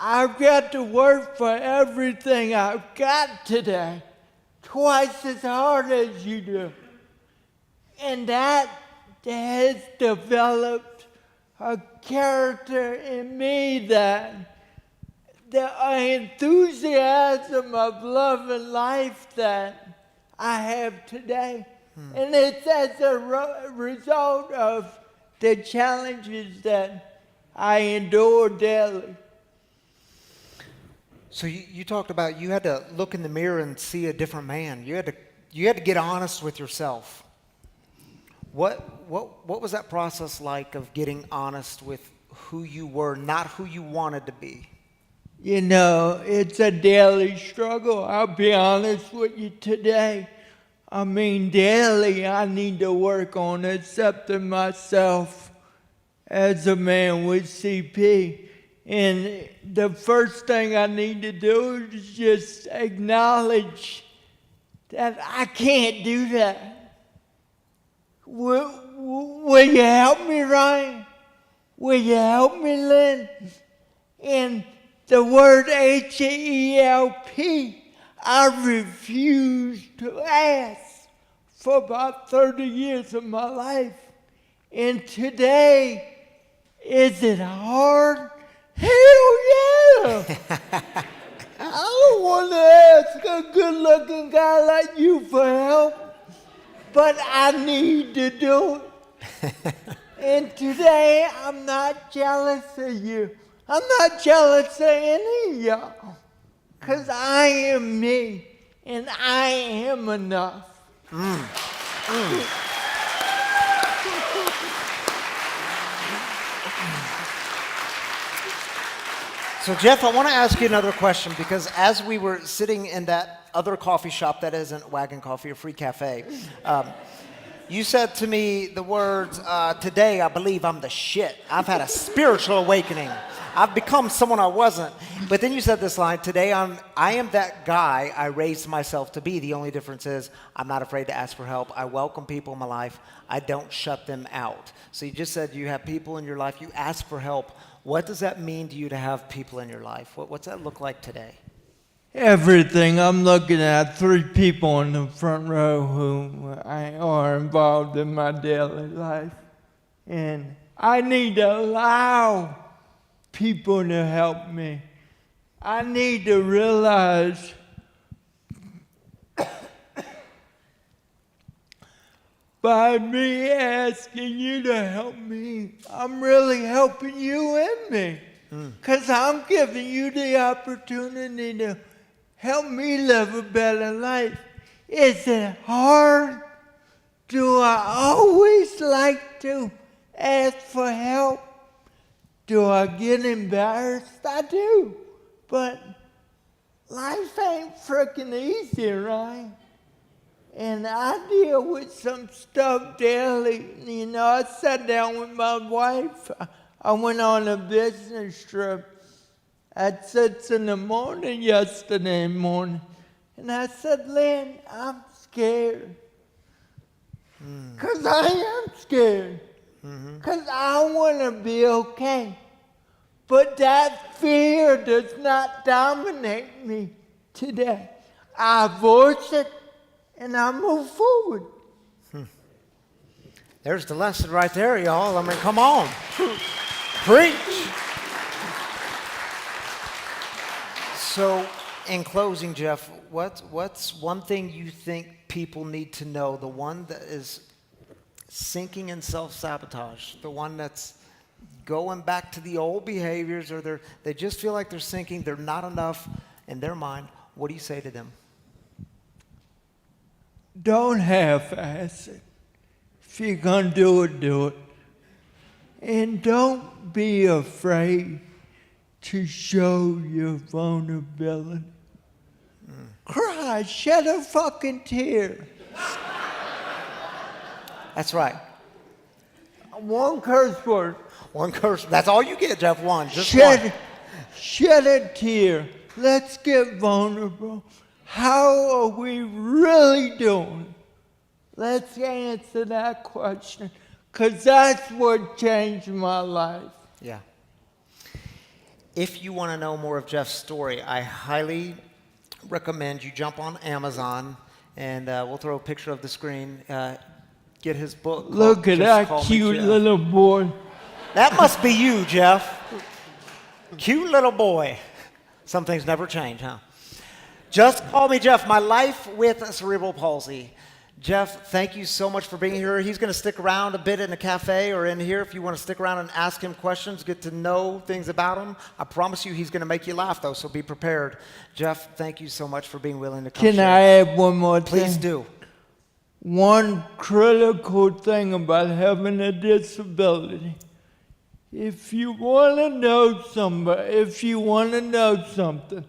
I've got to work for everything I've got today, twice as hard as you do. And that has developed a character in me that the enthusiasm of love and life that I have today. And it's as a result of the challenges that I endure daily. So you talked about you had to look in the mirror and see a different man. You had to get honest with yourself. What was that process like of getting honest with who you were, not who you wanted to be? It's a daily struggle. I'll be honest with you today. Daily I need to work on accepting myself as a man with CP. And the first thing I need to do is just acknowledge that I can't do that. Will you help me, Ryan? Will you help me, Lynn? And the word H-E-L-P, I refused to ask for about 30 years of my life. And today, is it hard? Hell yeah! I don't want to ask a good-looking guy like you for help, but I need to do it. And today, I'm not jealous of you. I'm not jealous of any of y'all, because I am me, and I am enough. So, Jeff, I want to ask you another question, because as we were sitting in that other coffee shop that isn't Wagon Coffee or Free Cafe, you said to me the words, today I believe I'm the shit. I've had a spiritual awakening. I've become someone I wasn't. But then you said this line, today I am that guy I raised myself to be. The only difference is I'm not afraid to ask for help. I welcome people in my life. I don't shut them out. So you just said you have people in your life. You ask for help. What does that mean to you to have people in your life? What's that look like today? Everything. I'm looking at 3 people in the front row who are involved in my daily life. And I need to allow people to help me. I need to realize by me asking you to help me, I'm really helping you and me. Because I'm giving you the opportunity to help me live a better life. Is it hard? Do I always like to ask for help? Do I get embarrassed? I do. But life ain't frickin' easy, right? And I deal with some stuff daily. I sat down with my wife. I went on a business trip at 6 in the morning yesterday morning. And I said, Lynn, I'm scared. Because I am scared. Because I want to be okay. But that fear does not dominate me today. I voice it and I move forward. There's the lesson right there, y'all. I mean, come on. Preach. So, in closing, Jeff, what's one thing you think people need to know, the one that is sinking in self-sabotage, the one that's going back to the old behaviors, or they just feel like they're sinking, they're not enough in their mind? What do you say to them? don't half-ass it. If you're gonna do it, do it. And don't be afraid to show your vulnerability. Cry, shed a fucking tear. That's right. One curse word. One curse. That's all you get, Jeff. One. Just Shed, one. shed a tear. Let's get vulnerable. How are we really doing? Let's answer that question, because that's what changed my life. Yeah. If you want to know more of Jeff's story, I highly recommend you jump on Amazon, and we'll throw a picture of the screen. Get his book. Look at that cute little boy. That must be you, Jeff. Cute little boy. Some things never change, huh? Just call me Jeff. My life with cerebral palsy. Jeff, thank you so much for being here. He's going to stick around a bit in the cafe or in here if you want to stick around and ask him questions, get to know things about him. I promise you he's going to make you laugh, though, so be prepared. Jeff, thank you so much for being willing to come Can share. I add one more thing? Please do. One critical thing about having a disability. If you want to know somebody, if you want to know something,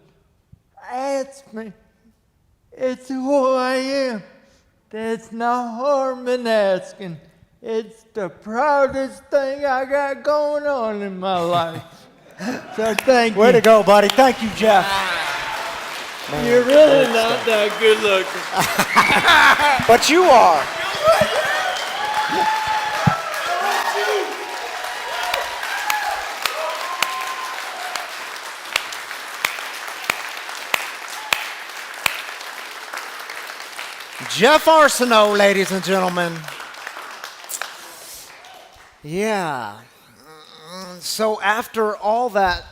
ask me. It's who I am. There's no harm in asking. It's the proudest thing I got going on in my life. So thank you. Way to go, buddy. Thank you, Jeff. Man, You're really not that good looking. But you are. Jeff Arsenault, ladies and gentlemen. Yeah. So after all that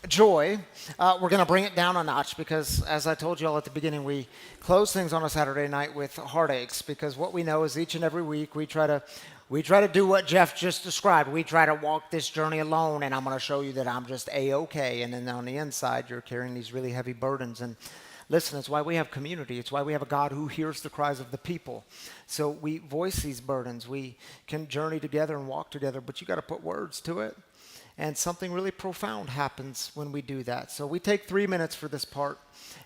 joy, we're going to bring it down a notch because, as I told you all at the beginning, we close things on a Saturday night with heartaches because what we know is each and every week we try to do what Jeff just described. We try to walk this journey alone, and I'm going to show you that I'm just A-okay, and then on the inside you're carrying these really heavy burdens. And listen, it's why we have community. It's why we have a God who hears the cries of the people. So we voice these burdens. We can journey together and walk together, but you got to put words to it. And something really profound happens when we do that. So we take 3 minutes for this part.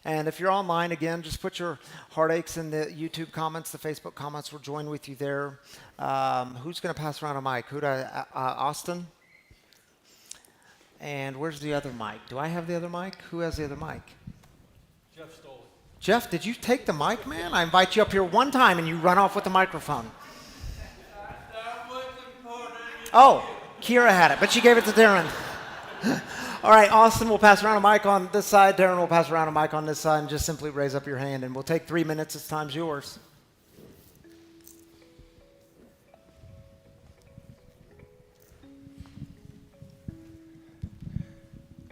And if you're online, again, just put your heartaches in the YouTube comments, the Facebook comments. We'll join with you there. Who's going to pass around a mic? Austin? And where's the other mic? Do I have the other mic? Who has the other mic? Jeff stole it. Jeff, did you take the mic, man? I invite you up here one time and you run off with the microphone. Oh, Kira had it, but she gave it to Darren. All right, Austin will pass around a mic on this side. Darren will pass around a mic on this side, and just simply raise up your hand, and we'll take 3 minutes. This time's yours.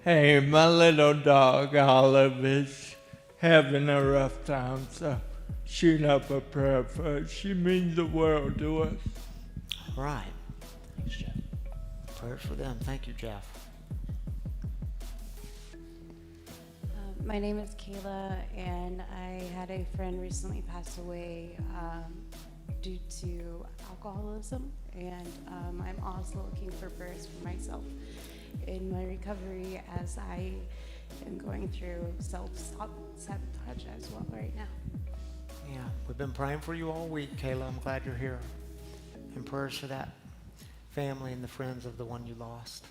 Hey, my little dog Olive is having a rough time, so shoot up a prayer for her. She means the world to us. All right. Thanks, Jeff. Prayers for them. Thank you, Jeff. My name is Kayla, and I had a friend recently pass away due to alcoholism, and I'm also looking for prayers for myself in my recovery as I am going through self-sabotage as well right now. Yeah, we've been praying for you all week, Kayla. I'm glad you're here. And prayers for that family and the friends of the one you lost.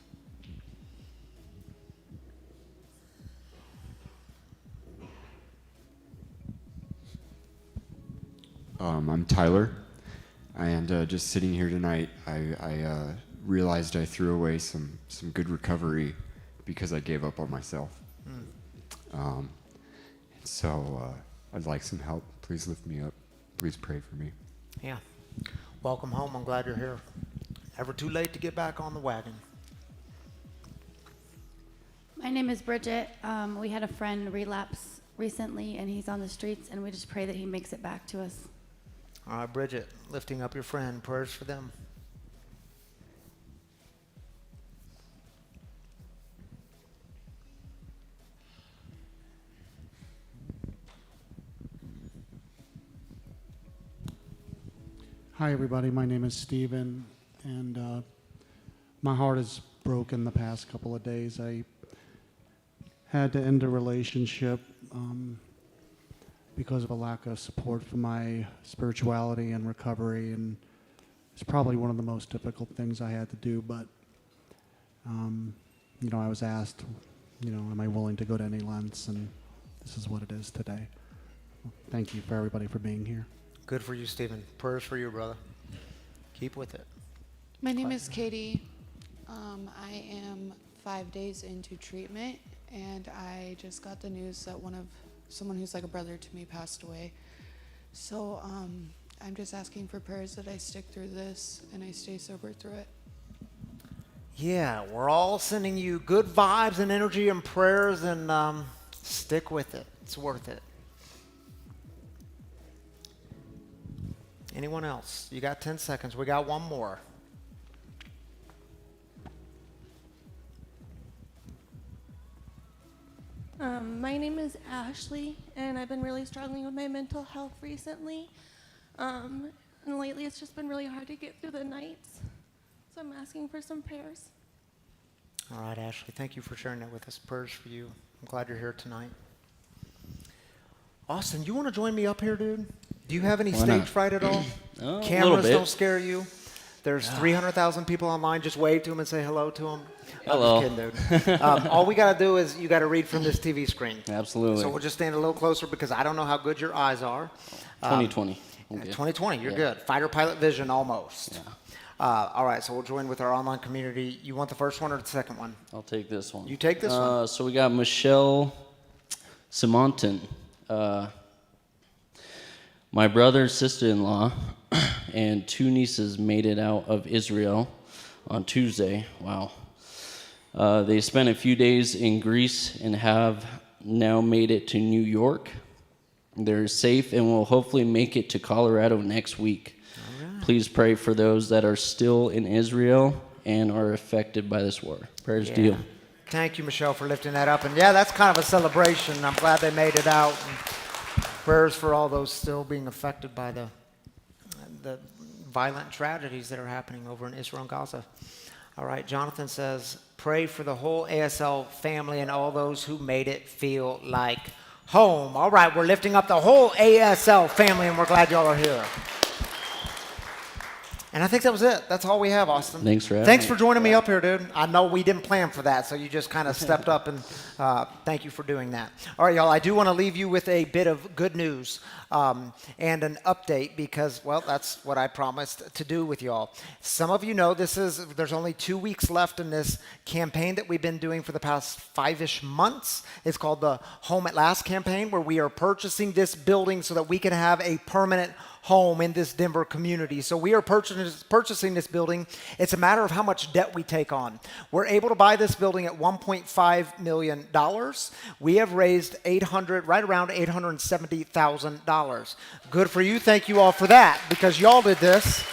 I'm Tyler, and just sitting here tonight, I realized I threw away some good recovery because I gave up on myself. So I'd like some help. Please lift me up. Please pray for me. Yeah. Welcome home. I'm glad you're here. Never too late to get back on the wagon. My name is Bridget. We had a friend relapse recently, and he's on the streets, and we just pray that he makes it back to us. All right, Bridget, lifting up your friend. Prayers for them. Hi, everybody. My name is Steven, and my heart is broken the past couple of days. I had to end a relationship because of a lack of support for my spirituality and recovery, and it's probably one of the most difficult things I had to do, but I was asked, am I willing to go to any lengths, and this is what it is today. Thank you for everybody for being here. Good for you, Stephen. Prayers for you, brother. Keep with it. My name is Katie. I am 5 days into treatment, and I just got the news that someone who's like a brother to me passed away. So I'm just asking for prayers that I stick through this and I stay sober through it. Yeah, we're all sending you good vibes and energy and prayers, and stick with it. It's worth it. Anyone else? You got 10 seconds. We got one more. My name is Ashley, and I've been really struggling with my mental health recently. And lately it's just been really hard to get through the nights. So I'm asking for some prayers. All right, Ashley, thank you for sharing that with us. Prayers for you. I'm glad you're here tonight. Austin, you want to join me up here, dude? Do you have any stage fright at all? A Cameras little bit. don't scare you? There's 300,000 people online. Just wave to them and say hello to them. Hello. I'm just kidding, dude. All we got to do is you got to read from this TV screen. Absolutely. So we'll just stand a little closer because I don't know how good your eyes are. 2020. Okay. 2020, you're Yeah. good. Fighter pilot vision almost. Yeah. All right, so we'll join with our online community. You want the first one or the second one? I'll take this one. You take this one. So we got Michelle Simonton. My brother, sister-in-law, and 2 nieces made it out of Israel on Tuesday. Wow. They spent a few days in Greece and have now made it to New York. They're safe and will hopefully make it to Colorado next week. Please pray for those that are still in Israel and are affected by this war. Prayers to you. Thank you, Michelle, for lifting that up. And yeah, that's kind of a celebration. I'm glad they made it out. And prayers for all those still being affected by the violent tragedies that are happening over in Israel and Gaza. All right, Jonathan says, pray for the whole ASL family and all those who made it feel like home. All right, we're lifting up the whole ASL family, and we're glad y'all are here. And I think that was it. That's all we have, Austin. Thanks for having Thanks me. for joining me up here, dude. I know we didn't plan for that, so you just kind of stepped up, and thank you for doing that. All right, y'all, I do want to leave you with a bit of good news and an update because, well, that's what I promised to do with y'all. Some of you know there's only 2 weeks left in this campaign that we've been doing for the past 5-ish months. It's called the Home at Last campaign, where we are purchasing this building so that we can have a permanent home in this Denver community. So we are purchasing this building. It's a matter of how much debt we take on. We're able to buy this building at $1.5 million. We have raised right around $870,000. Good for you. Thank you all for that, because y'all did this.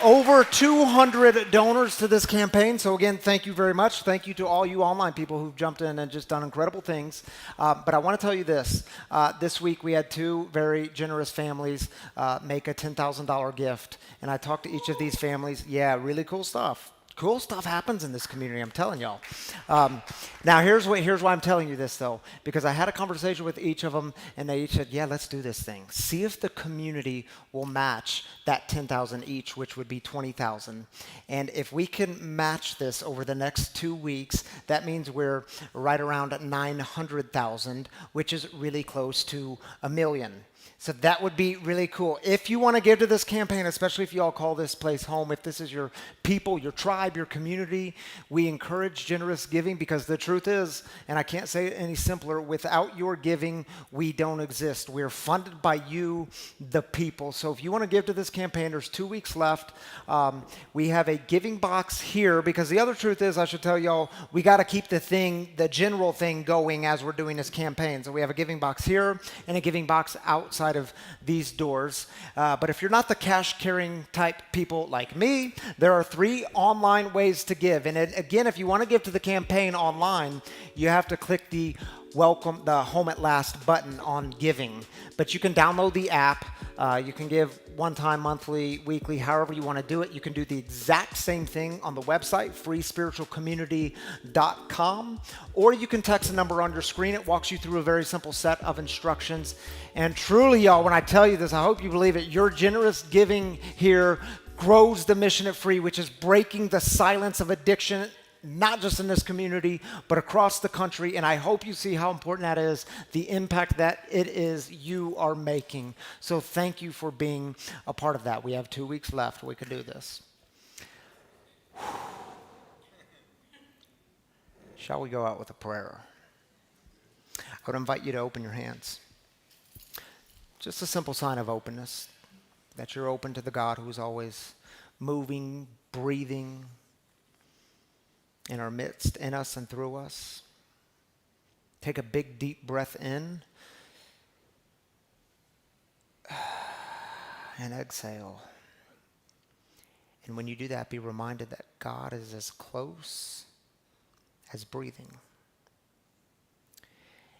Over 200 donors to this campaign. So again, thank you very much. Thank you to all you online people who've jumped in and just done incredible things. But I want to tell you this. This week we had 2 very generous families make a $10,000 gift. And I talked to each of these families. Yeah, really cool stuff. Cool stuff happens in this community, I'm telling y'all. Now, here's why I'm telling you this, though, because I had a conversation with each of them, and they each said, yeah, let's do this thing. See if the community will match that $10,000 each, which would be $20,000. And if we can match this over the next 2 weeks, that means we're right around $900,000, which is really close to $1 million. So that would be really cool. If you want to give to this campaign, especially if you all call this place home, if this is your people, your tribe, your community, we encourage generous giving, because the truth is, and I can't say it any simpler, without your giving, we don't exist. We're funded by you, the people. So if you want to give to this campaign, there's 2 weeks left. We have a giving box here, because the other truth is, I should tell y'all, we got to keep the general thing going as we're doing this campaign. So we have a giving box here and a giving box outside of these doors. But if you're not the cash-carrying type people like me, there are 3 online ways to give. And again, if you want to give to the campaign online, you have to click the welcome the Home at Last button on giving. But you can download the app. You can give one time, monthly, weekly, however you want to do it. You can do the exact same thing on the website, freespiritualcommunity.com, or you can text the number on your screen. It walks you through a very simple set of instructions. And truly, y'all, when I tell you this, I hope you believe it. Your generous giving here grows the mission at Free, which is breaking the silence of addiction, not just in this community, but across the country. And I hope you see how important that is, the impact that it is you are making. So thank you for being a part of that. We have 2 weeks left. We can do this. Shall we go out with a prayer? I would invite you to open your hands. Just a simple sign of openness, that you're open to the God who's always moving, breathing, in our midst, in us and through us. Take a big, deep breath in and exhale. And when you do that, be reminded that God is as close as breathing.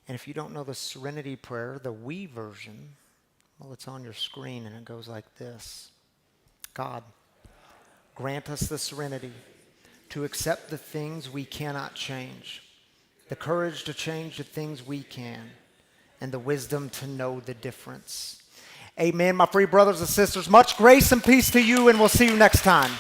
And if you don't know the Serenity Prayer, the we version, well, it's on your screen and it goes like this. God, grant us the serenity to accept the things we cannot change, the courage to change the things we can, and the wisdom to know the difference. Amen, my free brothers and sisters. Much grace and peace to you, and we'll see you next time.